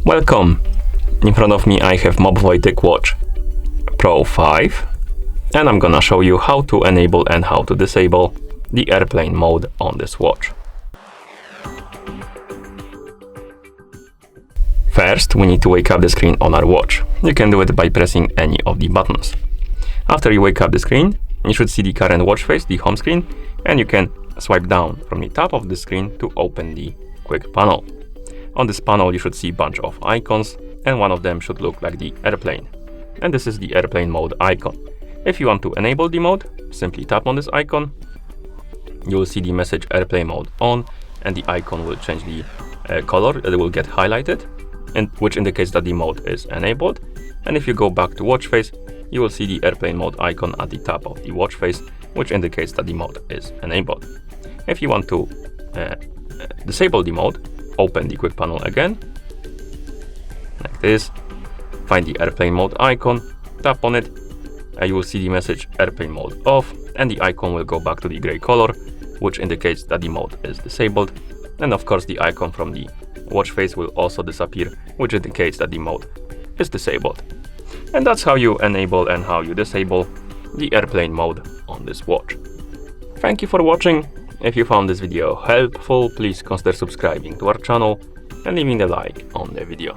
Welcome! In front of me I have MOBVOI TicWatch Pro 5 and I'm gonna show you how to enable and how to disable the airplane mode on this watch. First, we need to wake up the screen on our watch. You can do it by pressing any of the buttons. After you wake up the screen, you should see the current watch face, the home screen, and you can swipe down from the top of the screen to open the quick panel. On this panel you should see a bunch of icons, and one of them should look like the airplane. And this is the airplane mode icon. If you want to enable the mode, simply tap on this icon. You will see the message airplane mode on, and the icon will change the color. It will get highlighted, and which indicates that the mode is enabled. And if you go back to watch face, you will see the airplane mode icon at the top of the watch face, which indicates that the mode is enabled. If you want to disable the mode, open the quick panel again, like this, find the airplane mode icon, tap on it, and you will see the message airplane mode off, and the icon will go back to the gray color, which indicates that the mode is disabled. And of course the icon from the watch face will also disappear, which indicates that the mode is disabled. And that's how you enable and how you disable the airplane mode on this watch. Thank you for watching. If you found this video helpful, please consider subscribing to our channel and leaving a like on the video.